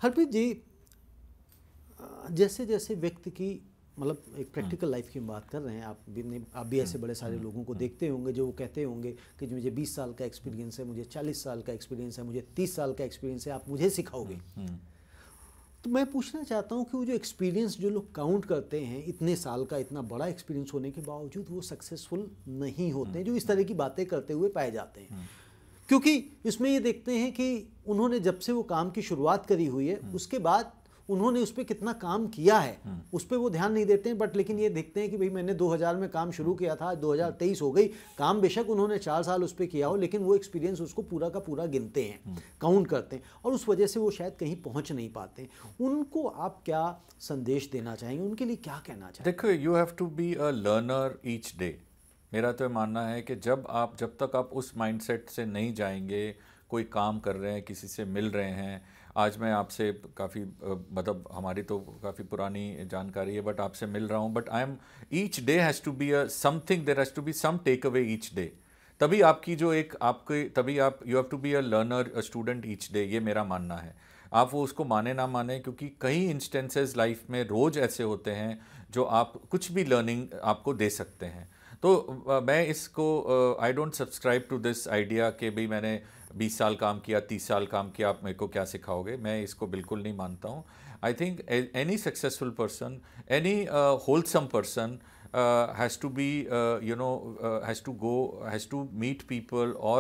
हरप्रीत जी, जैसे जैसे व्यक्ति की मतलब एक प्रैक्टिकल लाइफ की हम बात कर रहे हैं, आप भी ऐसे बड़े सारे लोगों को देखते होंगे जो वो कहते होंगे कि मुझे 20 साल का एक्सपीरियंस है, मुझे 40 साल का एक्सपीरियंस है, मुझे 30 साल का एक्सपीरियंस है, आप मुझे सिखाओगे। तो मैं पूछना चाहता हूँ कि वो जो एक्सपीरियंस जो लोग काउंट करते हैं, इतने साल का इतना बड़ा एक्सपीरियंस होने के बावजूद वो सक्सेसफुल नहीं होते हैं, जो इस तरह की बातें करते हुए पाए जाते हैं। क्योंकि इसमें ये देखते हैं कि उन्होंने जब से वो काम की शुरुआत करी हुई है उसके बाद उन्होंने उस पर कितना काम किया है उस पर वो ध्यान नहीं देते हैं, बट लेकिन ये देखते हैं कि भाई मैंने 2000 में काम शुरू किया था, आज 2023 हो गई, काम बेशक उन्होंने 4 साल उस पर किया हो, लेकिन वो एक्सपीरियंस उसको पूरा का पूरा गिनते हैं, काउंट करते हैं, और उस वजह से वो शायद कहीं पहुंच नहीं पाते। उनको आप क्या संदेश देना चाहेंगे, उनके लिए क्या कहना चाहेंगे? देखो, you have to be a learner each day. मेरा तो मानना है कि जब तक आप उस माइंडसेट से नहीं जाएंगे, कोई काम कर रहे हैं, किसी से मिल रहे हैं, आज मैं आपसे काफ़ी मतलब हमारी तो काफ़ी पुरानी जानकारी है, बट आपसे मिल रहा हूँ, but I am each day has to be a something, there has to be some take away each day. तभी आपकी जो एक आपके तभी आप you have to be a learner, a student each day, ये मेरा मानना है। आप वो उसको माने ना माने, क्योंकि कई इंस्टेंसेस लाइफ में रोज़ ऐसे होते हैं जो आप कुछ भी लर्निंग आपको दे सकते हैं। तो मैं इसको I don't subscribe to this idea कि भाई मैंने 20 साल काम किया, 30 साल काम किया, आप मेरे को क्या सिखाओगे। मैं इसको बिल्कुल नहीं मानता हूँ। I think any successful person, any wholesome person has to be has to meet people or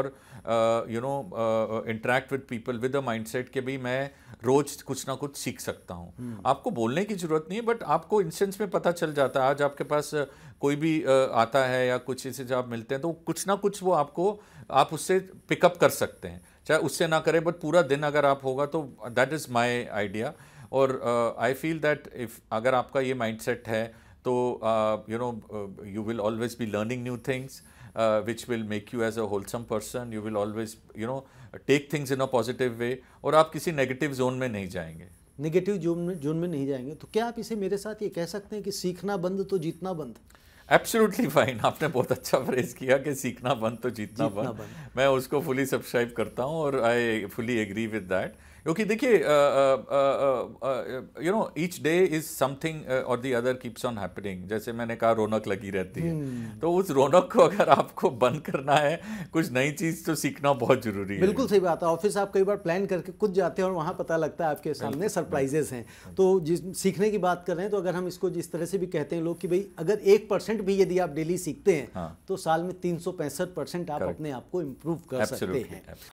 interact with people with a mindset कि भाई मैं रोज कुछ ना कुछ सीख सकता हूँ। आपको बोलने की जरूरत नहीं है, बट आपको इंस्टेंस में पता चल जाता है। आज आपके पास कोई भी आता है या कुछ इसे जब आप मिलते हैं तो कुछ ना कुछ वो आप उससे पिकअप कर सकते हैं, चाहे उससे ना करें, बट पूरा दिन अगर आप होगा तो दैट इज़ माई आइडिया। और आई फील दैट इफ अगर आपका ये माइंडसेट है तो you will always be learning new things, which will make you as a wholesome person. You will always take things in a positive way, और आप किसी negative zone में नहीं जाएंगे। नेगेटिव जोन में नहीं जाएंगे। तो क्या आप इसे मेरे साथ ये कह सकते हैं कि सीखना बंद तो जीतना बंद? एब्सोल्युटली फाइन, आपने बहुत अच्छा फ्रेज किया कि सीखना बंद तो जीतना बंद। मैं उसको फुली सब्सक्राइब करता हूँ और I fully agree with that. क्योंकि देखिए ईच डे इज समथिंग और the other keeps on happening. जैसे मैंने कहा, रौनक लगी रहती है, तो उस रौनक को अगर आपको बंद करना है, कुछ नई चीज़ तो सीखना बहुत जरूरी है। बिल्कुल सही बात है। ऑफिस आप कई बार प्लान करके कुछ जाते हैं और वहाँ पता लगता है आपके सामने सरप्राइजेस हैं। तो जिस सीखने की बात कर रहे हैं, तो अगर हम इसको जिस तरह से भी कहते हैं लोग कि भाई अगर 1% भी यदि आप डेली सीखते हैं तो साल में 365% आप अपने आप को इम्प्रूव कर सकते हैं।